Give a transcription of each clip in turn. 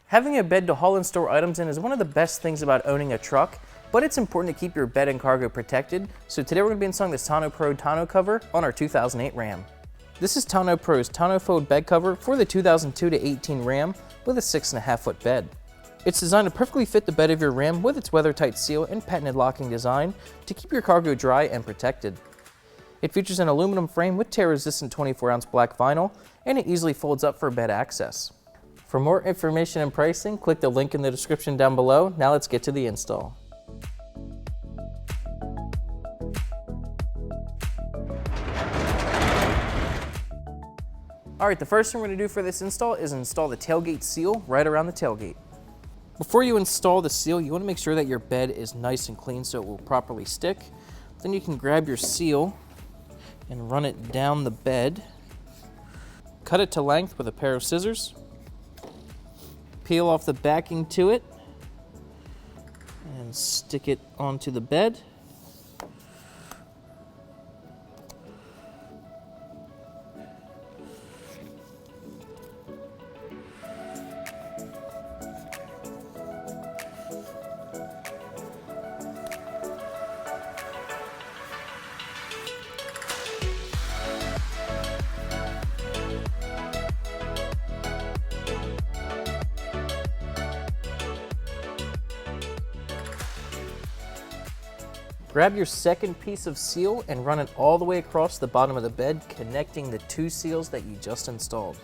Having a bed to haul and store items in is one of the best things about owning a truck, but it's important to keep your bed and cargo protected. So today we're going to be installing this Tonno Pro Tonno cover on our 2008 Ram. This is Tonno Pro's Tonno Fold bed cover for the 2002 to 18 Ram with a 6.5 foot bed. It's designed to perfectly fit the bed of your Ram with its weather-tight seal and patented locking design to keep your cargo dry and protected. It features an aluminum frame with tear-resistant 24-ounce black vinyl, and it easily folds up for bed access. For more information and pricing, click the link in the description down below. Now let's get to the install. Alright, the first thing we're going to do for this install is install the tailgate seal right around the tailgate. Before you install the seal, you want to make sure that your bed is nice and clean so it will properly stick. Then you can grab your seal and run it down the bed. Cut it to length with a pair of scissors. Peel off the backing to it and stick it onto the bed. Grab your second piece of seal and run it all the way across the bottom of the bed, connecting the two seals that you just installed.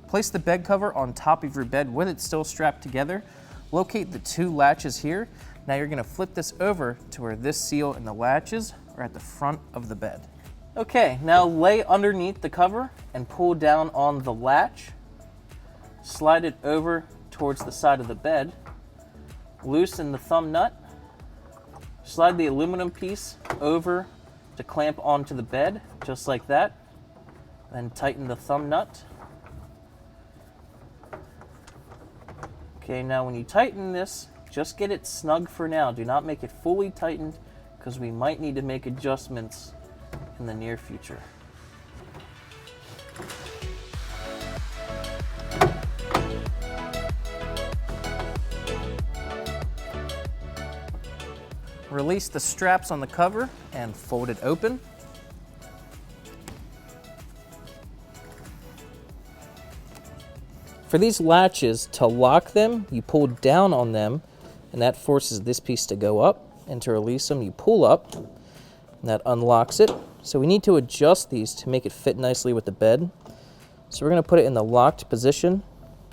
Place the bed cover on top of your bed with it still strapped together. Locate the two latches here. Now you're going to flip this over to where this seal and the latches are at the front of the bed. Okay, now lay underneath the cover and pull down on the latch. Slide it over towards the side of the bed. Loosen the thumb nut. Slide the aluminum piece over to clamp onto the bed, just like that. Then tighten the thumb nut. Okay, now when you tighten this, just get it snug for now. Do not make it fully tightened because we might need to make adjustments in the near future. Release the straps on the cover and fold it open. For these latches, to lock them, you pull down on them, and that forces this piece to go up. And to release them, you pull up, and that unlocks it. So we need to adjust these to make it fit nicely with the bed. So we're going to put it in the locked position,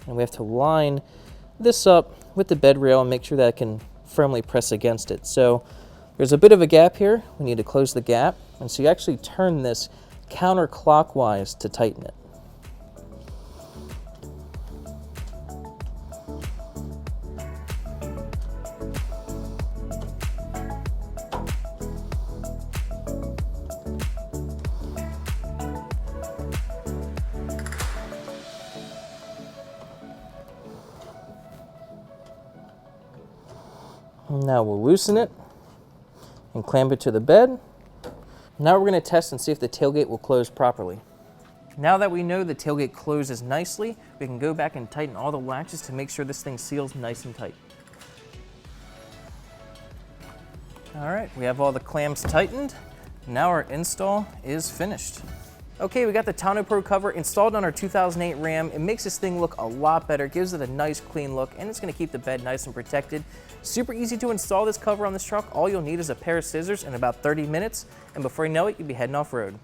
and we have to line this up with the bed rail and make sure that it can firmly press against it. So there's a bit of a gap here. We need to close the gap, and so you actually turn this counterclockwise to tighten it. Now we'll loosen it and clamp it to the bed. Now we're going to test and see if the tailgate will close properly. Now that we know the tailgate closes nicely, we can go back and tighten all the latches to make sure this thing seals nice and tight. All right, we have all the clamps tightened. Now our install is finished. Okay, we got the Tonno Pro cover installed on our 2008 Ram. It makes this thing look a lot better, gives it a nice clean look, and it's going to keep the bed nice and protected. Super easy to install this cover on this truck. All you'll need is a pair of scissors in about 30 minutes, and before you know it, you'll be heading off-road.